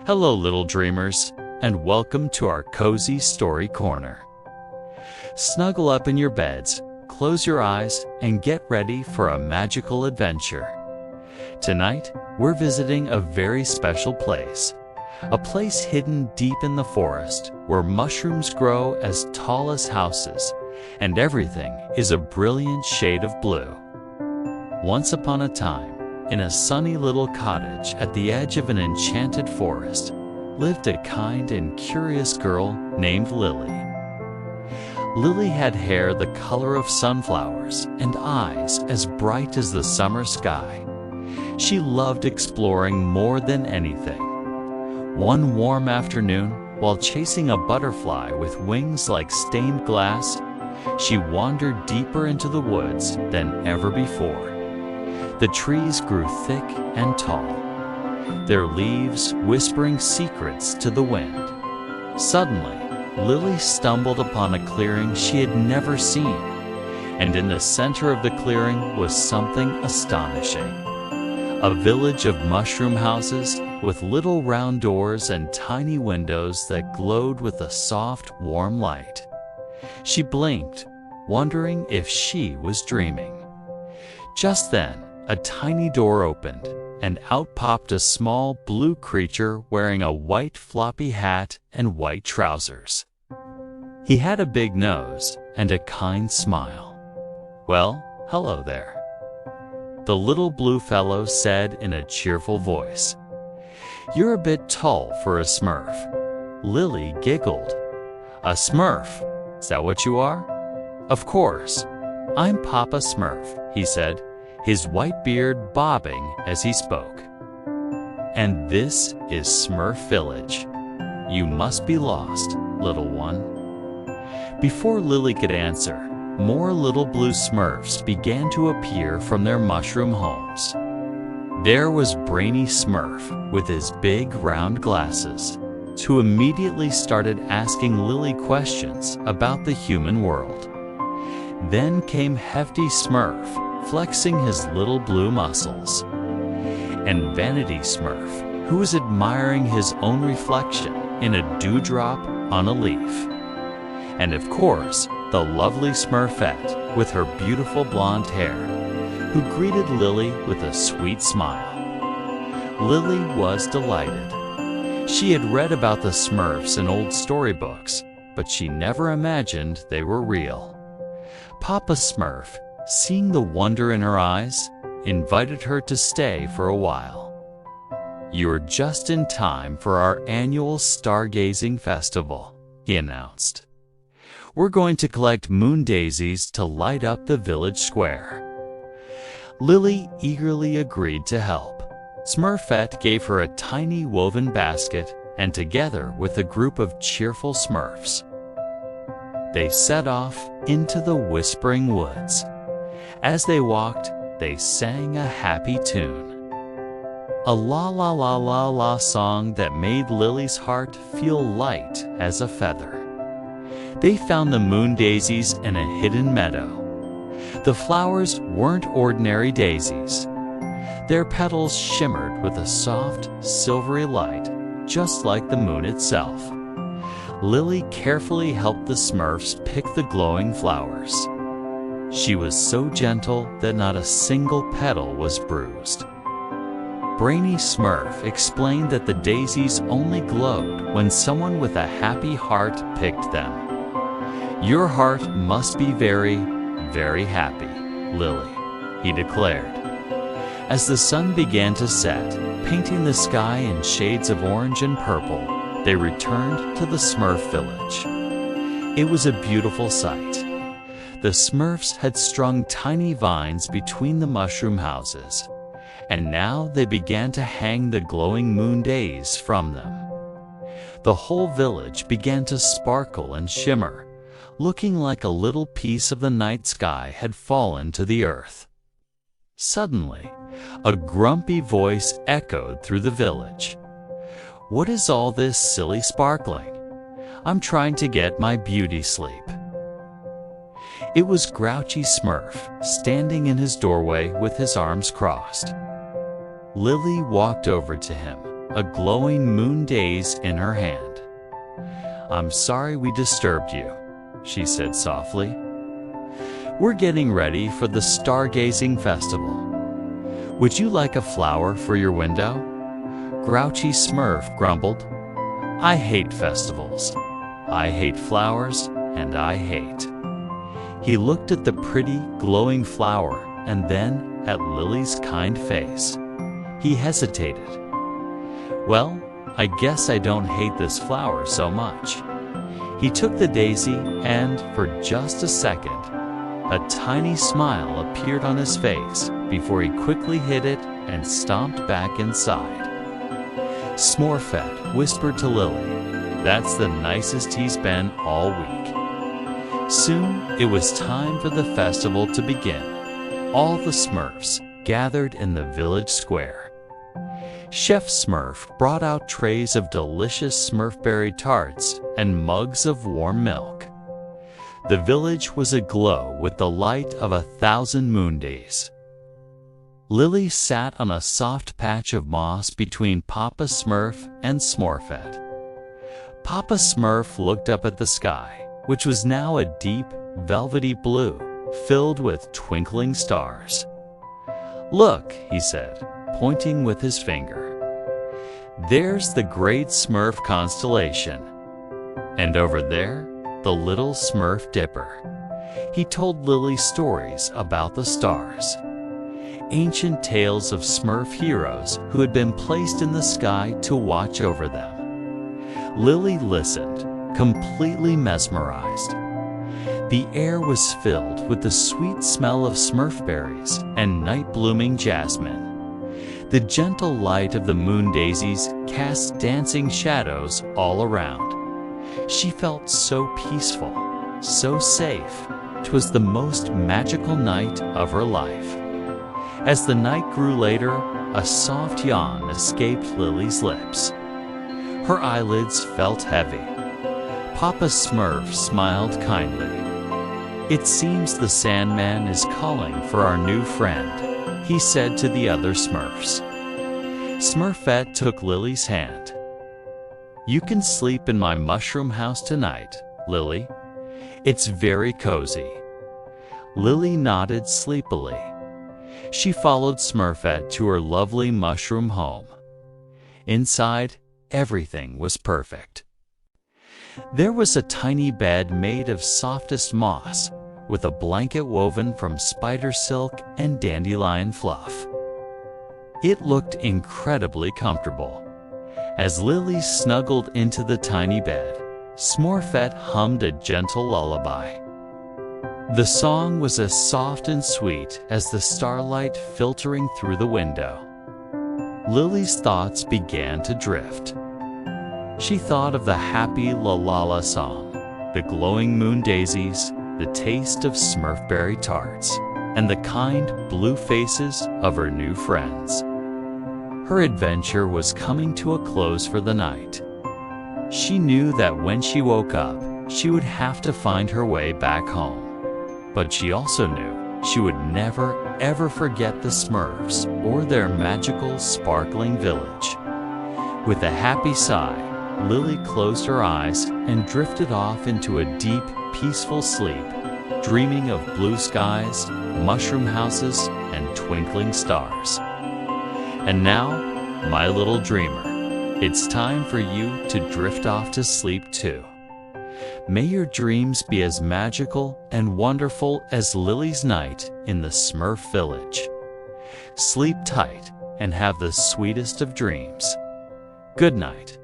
Hello, little dreamers, and welcome to our cozy story corner. Snuggle up in your beds, close your eyes, and get ready for a magical adventure. Tonight, we're visiting a very special place, a place hidden deep in the forest where mushrooms grow as tall as houses, and everything is a brilliant shade of blue. Once upon a time, in a sunny little cottage at the edge of an enchanted forest, lived a kind and curious girl named Lily. Lily had hair the color of sunflowers and eyes as bright as the summer sky. She loved exploring more than anything. One warm afternoon, while chasing a butterfly with wings like stained glass, she wandered deeper into the woods than ever before. The trees grew thick and tall, their leaves whispering secrets to the wind. Suddenly, Lily stumbled upon a clearing she had never seen, and in the center of the clearing was something astonishing. A village of mushroom houses with little round doors and tiny windows that glowed with a soft, warm light. She blinked, wondering if she was dreaming. Just then, a tiny door opened, and out popped a small blue creature wearing a white floppy hat and white trousers. He had a big nose and a kind smile. "Well, hello there," the little blue fellow said in a cheerful voice. "You're a bit tall for a Smurf." Lily giggled. "A Smurf? Is that what you are?" "Of course. I'm Papa Smurf," he said, his white beard bobbing as he spoke. "And this is Smurf Village. You must be lost, little one." Before Lily could answer, more little blue Smurfs began to appear from their mushroom homes. There was Brainy Smurf with his big round glasses, who immediately started asking Lily questions about the human world. Then came Hefty Smurf, flexing his little blue muscles, and Vanity Smurf, who was admiring his own reflection in a dewdrop on a leaf. And of course, the lovely Smurfette with her beautiful blonde hair, who greeted Lily with a sweet smile. Lily was delighted. She had read about the Smurfs in old storybooks, but she never imagined they were real. Papa Smurf, seeing the wonder in her eyes, invited her to stay for a while. "You're just in time for our annual stargazing festival," he announced. "We're going to collect moon daisies to light up the village square." Lily eagerly agreed to help. Smurfette gave her a tiny woven basket, and together with a group of cheerful Smurfs, they set off into the whispering woods. As they walked, they sang a happy tune. A la la la la la song that made Lily's heart feel light as a feather. They found the moon daisies in a hidden meadow. The flowers weren't ordinary daisies. Their petals shimmered with a soft, silvery light, just like the moon itself. Lily carefully helped the Smurfs pick the glowing flowers. She was so gentle that not a single petal was bruised. Brainy Smurf explained that the daisies only glowed when someone with a happy heart picked them. "Your heart must be very, very happy, Lily," he declared. As the sun began to set, painting the sky in shades of orange and purple, they returned to the Smurf village. It was a beautiful sight. The Smurfs had strung tiny vines between the mushroom houses, and now they began to hang the glowing moon days from them. The whole village began to sparkle and shimmer, looking like a little piece of the night sky had fallen to the earth. Suddenly, a grumpy voice echoed through the village. "What is all this silly sparkling? I'm trying to get my beauty sleep." It was Grouchy Smurf, standing in his doorway with his arms crossed. Lily walked over to him, a glowing moon daisy in her hand. "I'm sorry we disturbed you," she said softly. "We're getting ready for the stargazing festival. Would you like a flower for your window?" Grouchy Smurf grumbled. "I hate festivals. I hate flowers, and I hate." He looked at the pretty, glowing flower and then at Lily's kind face. He hesitated. "Well, I guess I don't hate this flower so much." He took the daisy and, for just a second, a tiny smile appeared on his face before he quickly hid it and stomped back inside. Smurfette whispered to Lily, "That's the nicest he's been all week." Soon it was time for the festival to begin. All the Smurfs gathered in the village square. Chef Smurf brought out trays of delicious Smurfberry tarts and mugs of warm milk. The village was aglow with the light of 1,000 moon days. Lily sat on a soft patch of moss between Papa Smurf and Smurfette. Papa Smurf looked up at the sky, which was now a deep, velvety blue, filled with twinkling stars. "Look," he said, pointing with his finger. "There's the great Smurf constellation. And over there, the little Smurf dipper." He told Lily stories about the stars. Ancient tales of Smurf heroes who had been placed in the sky to watch over them. Lily listened, completely mesmerized. The air was filled with the sweet smell of Smurfberries and night-blooming jasmine. The gentle light of the moon daisies cast dancing shadows all around. She felt so peaceful, so safe. 'Twas the most magical night of her life. As the night grew later, a soft yawn escaped Lily's lips. Her eyelids felt heavy. Papa Smurf smiled kindly. "It seems the Sandman is calling for our new friend," he said to the other Smurfs. Smurfette took Lily's hand. "You can sleep in my mushroom house tonight, Lily. It's very cozy." Lily nodded sleepily. She followed Smurfette to her lovely mushroom home. Inside, everything was perfect. There was a tiny bed made of softest moss, with a blanket woven from spider silk and dandelion fluff. It looked incredibly comfortable. As Lily snuggled into the tiny bed, Smurfette hummed a gentle lullaby. The song was as soft and sweet as the starlight filtering through the window. Lily's thoughts began to drift. She thought of the happy la-la-la song, the glowing moon daisies, the taste of Smurfberry tarts, and the kind blue faces of her new friends. Her adventure was coming to a close for the night. She knew that when she woke up, she would have to find her way back home. But she also knew she would never, ever forget the Smurfs or their magical, sparkling village. With a happy sigh, Lily closed her eyes and drifted off into a deep, peaceful sleep, dreaming of blue skies, mushroom houses, and twinkling stars. And now, my little dreamer, it's time for you to drift off to sleep too. May your dreams be as magical and wonderful as Lily's night in the Smurf village. Sleep tight and have the sweetest of dreams. Good night.